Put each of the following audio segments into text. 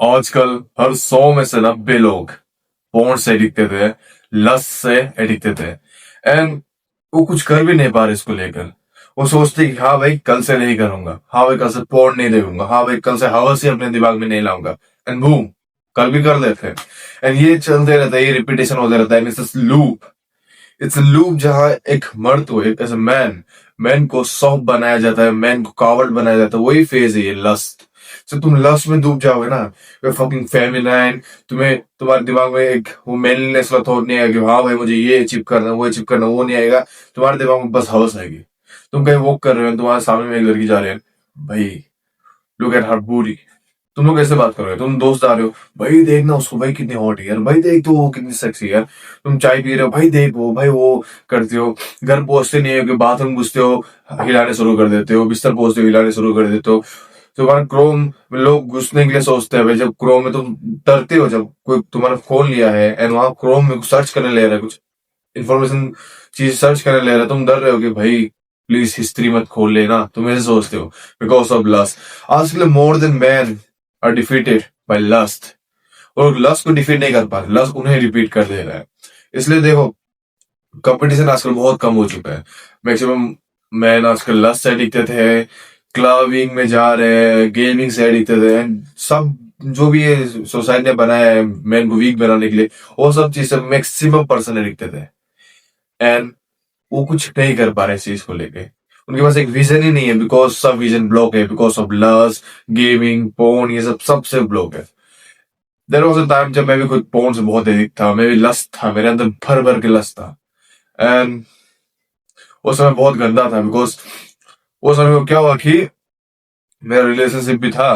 आजकल हर 100 में से 90 लोग पोर्न से एडिक्टेड है, लस्ट से एडिक्टेड है। एंड वो कुछ कर भी नहीं पा रहे इसको लेकर। वो सोचते कि हाँ भाई कल से नहीं करूंगा, हाँ भाई कल से पोर्न नहीं देखूंगा, हाँ भाई कल से हवस ही अपने दिमाग में नहीं लाऊंगा। एंड बूम, कल भी कर लेते हैं। एंड ये चलते रहता है, ये रिपीटेशन होता रहता है। इट्स लूप जहां एक मर्द को, एक एज अ मैन, मैन को सॉफ्ट बनाया जाता है, मैन को कावर्ड बनाया जाता है। वही फेज है ये लस्ट। तो तुम लस्ट में डूब जाओगे ना, यू फकिंग फेमिनाइन। तुम्हें तुम्हारे दिमाग में एक वो मैनलीनेस का थॉट नहीं आएगा कि हाँ भाई मुझे ये अचीव करना, वो अचीव करना, वो नहीं आएगा। तुम्हारे दिमाग में बस हवस आएगी। तुम कहीं वॉक कर रहे हो, तुम्हारे सामने में एक लड़की जा रही है, भाई लुक एट हर बूटी। तुम लोग कैसे बात करोगे? तुम दोस्त आ रहे हो, भाई देखना उसको, भाई कितनी हॉट है यार, भाई देख तो वो कितनी सेक्सी है यार। तुम चाय पी रहे हो, भाई देख वो, भाई वो करते हो। घर पहुंचते नहीं हो कि बाथरूम घुसते हो, हिलाने शुरू कर देते हो। बिस्तर पहुंचते हो, हिलाने शुरू कर देते हो। तुम्हारा क्रोम में लोग घुसने के लिए सोचते हैं भाई। जब क्रोम में तुम डरते हो, जब कोई तुम्हारा फोन लिया है एंड वहां क्रोम में सर्च करने ले रहा है, कुछ इन्फॉर्मेशन चीज सर्च करने ले रहा है, तुम डर रहे हो कि भाई प्लीज हिस्ट्री मत खोल लेना। तुम ऐसे सोचते हो बिकॉज ऑफ लस्ट। आजकल more than man are defeated by lust. और लस्ट को डिफीट नहीं कर पा रहे, लस्ट उन्हें रिपीट कर दे रहा है। इसलिए देखो, कंपटीशन आजकल बहुत कम हो चुका है। मैक्सिमम मैन आजकल लस्ट से एडिक्टेड है, क्लबिंग में जा रहे हैं, गेमिंग से एडिक्टेड है। सब जो भी ये सोसाइटी ने बनाया है मैन को वीक बनाने के लिए, वो सब चीज से मैक्सिमम पर्सन एडिक्टेड है। एंड वो कुछ नहीं कर पा रहे इस चीज को लेके। उनके पास एक विजन ही नहीं है, बिकॉज सब विजन ब्लॉक है, because of lust, gaming, porn, ये सब सबसे ब्लॉक है। देयर वाज अ टाइम जब मैं भी खुद पोर्न से बहुत एडिक्ट था, मैं भी लस्ट था, मेरे अंदर भर भर के लस्ट था। एंड वो समय बहुत गंदा था, बिकॉज वो समय को क्या हुआ कि मेरा रिलेशनशिप भी था,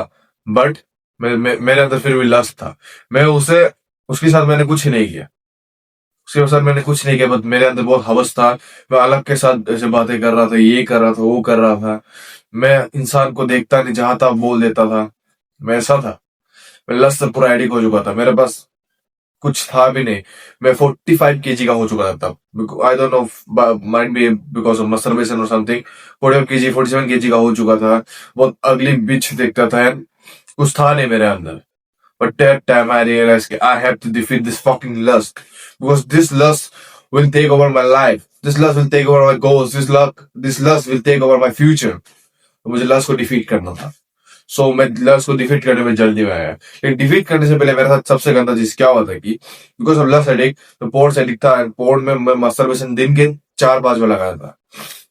बट मेरे अंदर फिर भी लस्ट था। मैं उसे उसके साथ मैंने कुछ ही नहीं किया, उसके साथ मैंने कुछ नहीं किया, बट मेरे अंदर बहुत हवस था। मैं अलग के साथ ऐसे बातें कर रहा था, ये कर रहा था, वो कर रहा था। मैं इंसान को देखता नहीं, जहां था बोल देता था। मैं ऐसा था, मैं लस्ट से पूरा एडिक्ट हो चुका था। मेरे पास कुछ था भी नहीं। मैं 45 kg का हो चुका था तब। I don't know, might be because of masturbation और समथिंग। 45 kg, 47 kg का हो चुका था। बहुत अगली बिच देखता था and कुछ था नहीं मेरे अंदर। But that time I realized I have to defeat this fucking lust, because this lust will take over my life. This lust will take over my goals. This lust will take over my future. तो मुझे lust को defeat करना था। सो मैं lust को defeat करने में जल्दी में आया। लेकिन डिफीट करने से पहले मेरे साथ सबसे गंदा चीज क्या हुआ था कि बिकॉज ऑफ लस्ट एडिक्ट, तो पोर्न से एडिक्ट था। पोर्न में मैं मास्टरबेशन दिन के 4-5 में लगाया था,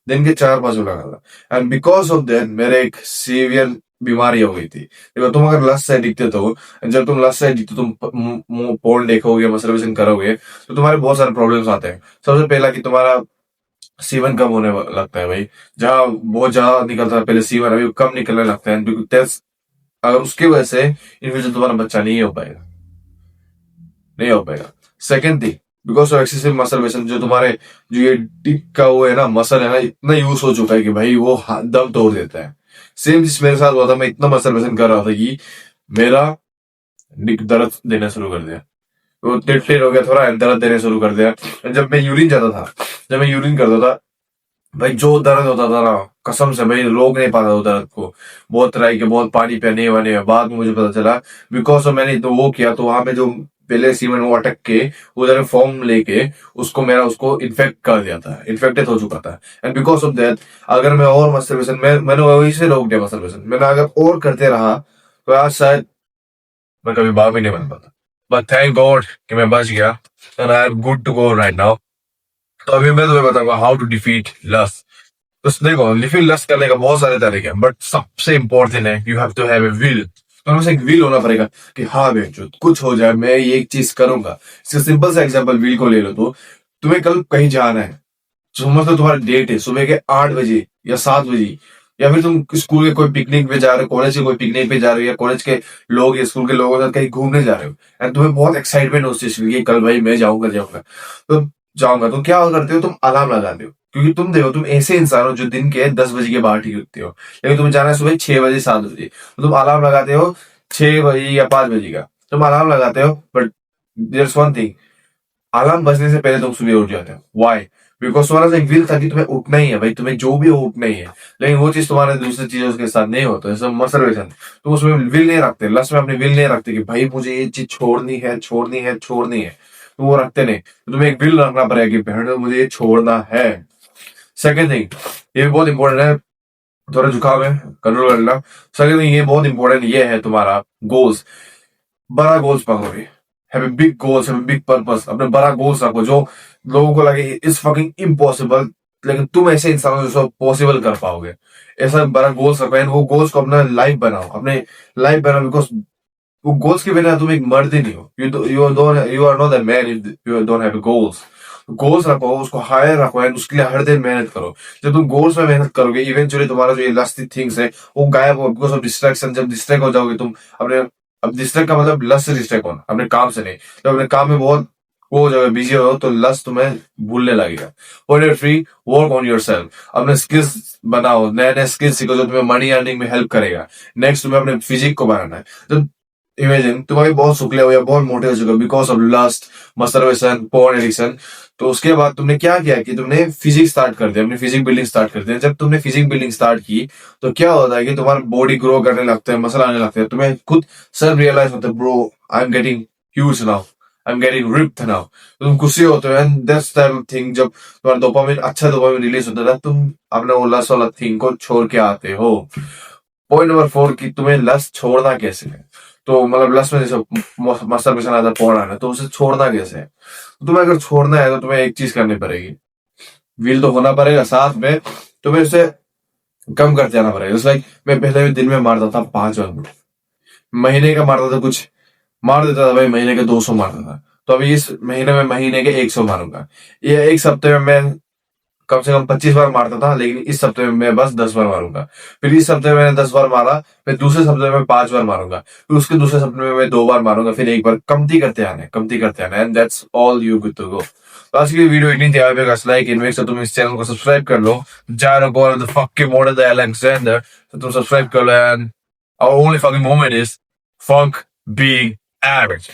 दिन के 4-5 में लगाया था। एंड बिकॉज ऑफ दैट मेरे एक सीवियर बीमारी हो गई थी। देखो, तुम अगर लस्ट से एडिक्टेड हो, जब तुम लस्ट से एडिक्ट तुम पोर्न देखोगे, मास्टरबेशन करोगे, तो तुम्हारे बहुत सारे प्रॉब्लम्स आते हैं। सबसे पहला कि तुम्हारा सीवन कम होने लगता है भाई। जहां बहुत ज्यादा निकलता है पहले सीवन, अभी कम निकलने लगता है। अगर उसकी वजह से इन फ्यूचर तुम्हारा बच्चा नहीं हो पाएगा, नहीं हो पाएगा। Second thing, because of excessive masturbation, जो तुम्हारे जो ये डिक का वो है ना, मसल है ना, इतना यूज हो चुका है कि भाई वो दम तोड़ देता है। सेम चीज मेरे साथ हुआ था। मैं इतना मसलबेशन कर रहा था कि मेरा डिक दर्द देना शुरू कर दिया। वो टिट हो गया थोड़ा, दर्द देने शुरू कर दिया। जब मैं यूरिन जाता था, जब मैं यूरिन करता था, भाई जो दर्द होता था ना, कसम से भाई रोक नहीं पाता वो दर्द को। बहुत ट्राई किया, बहुत पानी पीने वाने, बाद में मुझे पता चला बिकॉज ऑफ मैंने तो वो किया, तो वहां में जो पहले सीमेंट वो अटक के उधर फॉर्म लेके उसको इन्फेक्ट कर दिया था, इन्फेक्टेड हो चुका था। एंड बिकॉज ऑफ दैट, अगर मैं और मस्टरबेशन, मैंने वही से रोक दिया मस्टरबेशन। मैंने अगर और करते रहा तो आज शायद मैं कभी बाप ही नहीं बन पाता। बट थैंक गॉड कि मैं बच गया, and I am good to go right now. तो अभी मैं तुम्हें बताऊंगा हाउ टू डिफीट लस्ट। तो देखो, लिफिंग लस्ट करने का बहुत सारे तरीके हैं, बट सबसे इंपॉर्टेंट है you have to have a will. तो हमें एक विल होना पड़ेगा कि हाँ भाई जो कुछ हो जाए मैं ये एक चीज करूंगा। इसका सिंपल सा एग्जांपल विल को ले लो। तो तुम्हें कल कहीं जाना है, समझ लो तुम्हारा डेट है सुबह के 8 बजे या 7 बजे, या फिर तुम स्कूल के कोई पिकनिक पे जा रहे हो, कॉलेज के कोई पिकनिक पे जा रहे हो, या कॉलेज के लोग या स्कूल के लोगों के साथ कहीं घूमने जा रहे हो, एंड तुम्हें बहुत एक्साइटमेंट हो उस चीज की, कल भाई मैं जाऊंगा जाऊंगा तो जाऊंगा। तो क्या करते हो, तुम अलार्म लगाते हो। क्योंकि तुम देखो, तुम ऐसे इंसान हो जो दिन के 10 बजे के बाद ठीक उठते हो, लेकिन तुम्हें जाना है सुबह 6 बजे 7 बजे, तो तुम अलार्म लगाते हो 6 बजे या 5 बजे का। तुम अलार्म लगाते हो, but there one thing, alarm बजने से पहले तुम सुबह उठ जाते हो। वाई? बिकॉज तुम्हारा एक विल था कि तुम्हें उठना ही है भाई, तुम्हें जो भी हो उठना ही है। लेकिन वो चीज तुम्हारे दूसरी चीजों के साथ नहीं होता, जैसे मस्टरबेशन, तो उसमें विल नहीं रखते, लस्ट में अपनी विल नहीं रखते कि भाई मुझे ये चीज छोड़नी है, छोड़नी है, छोड़नी है, तो वो रखते नहीं। तो तुम्हें एक विल रखना पड़ेगा कि बहन मुझे ये छोड़ना है। सेकेंड थिंग, ये भी बहुत इंपॉर्टेंट है, थोड़ा झुकाव है, कंट्रोल करना। सेकेंड थिंग ये बहुत इंपॉर्टेंट ये है तुम्हारा गोल्स, बड़ा गोल्स पकड़ो भी, have a big goals, have a big purpose, अपने बड़ा गोल्स रखो जो लोगों को लगे इज फकिंग इम्पॉसिबल, लेकिन तुम ऐसे इंसान हो जो पॉसिबल कर पाओगे। ऐसा बड़ा गोल्स रखो एंड वो गोल्स को अपना लाइफ बनाओ, अपने लाइफ बनाओ, बिकॉज वो गोल्स के बिना तुम एक मर्द ही नहीं हो। You are not a man if you don't have goals. Goals रखो, उसको हायर रखो एंड उसके लिए हर दिन मेहनत करो। जब तुम गोल्स में मेहनत करोगे, इवेंचुअली तुम्हारा जो ये लस्टी थिंग्स है वो गायब हो, बिकॉज ऑफ डिस्ट्रैक्शन। जब डिस्ट्रैक्ट हो जाओगे तुम अपने, अब डिस्ट्रैक्ट का मतलब लस्ट से डिस्ट्रैक्ट होना, अपने काम से नहीं। जब अपने काम में बहुत वो हो जाओगे, बिजी हो, तो लस्ट तुम्हें भूलने लगेगा। When you are free, work on yourself, अपने स्किल्स बनाओ, नए नए स्किल्स सीखो जो तुम्हें मनी अर्निंग में हेल्प करेगा। नेक्स्ट तुम्हें अपने फिजिक को बनाना है। जब इमेजिन तुम अभी बहुत सुखले हो या बहुत मोटे हो चुके हो because of lust, masturbation, porn addiction, तो उसके बाद तुमने क्या किया कि तुमने फिजिक स्टार्ट कर दिया, अपनी फिजिक बिल्डिंग स्टार्ट कर दिया। जब तुमने फिजिक बिल्डिंग स्टार्ट की तो क्या होता है कि तुम्हारा बॉडी ग्रो करने लगता है, मसल आने लगते हैं, तुम्हें खुद सेल्फ रियलाइज होता है, bro I am getting huge now, I am getting ripped now. तुम खुशी होते हो and that's type of thing. जब तुम्हारा डोपामिन, अच्छा डोपामिन रिलीज होता है, तुम अपने वो लस्ट वाला थिंग को छोड़ के आते हो। पॉइंट नंबर 4 कि तुम्हें लस्ट छोड़ना कैसे है। तो मतलब लस्ट में जैसे मस्टरबेशन आता है, पोर्न आता है, तो उसे छोड़ना कैसे है। तो तुम्हें अगर छोड़ना है तो तुम्हें एक चीज करनी पड़ेगी, विल तो होना पड़ेगा, साथ में तुम्हें उसे कम करते जाना पड़ेगा। जैसे लाइक मैं पहले दिन में मारता था 5 बार, महीने का मारता था, कुछ मार देता था भाई, महीने के 200 मारता था। तो अभी इस महीने में महीने के 100 मारूंगा। ये एक हफ्ते में मैं कम से कम 25 बार मारता था, लेकिन इस हफ्ते में मैं बस 10 बार मारूंगा। फिर इस हफ्ते में मैंने 10 बार मारा, फिर दूसरे हफ्ते में 5 बार मारूंगा, फिर उसके दूसरे हफ्ते में मैं 2 बार मारूंगा, फिर एक बार, कमती करते आना है, कमती करते आना है, and that's all you good to go. तो आज की वीडियो इतनी थी, आप लाइक इनमें से तुम इस चैनल को सब्सक्राइब कर लो, जारो ball the fucking model the Alexander, तो तुम सब्सक्राइब कर लो and our only fucking moment is funk being average.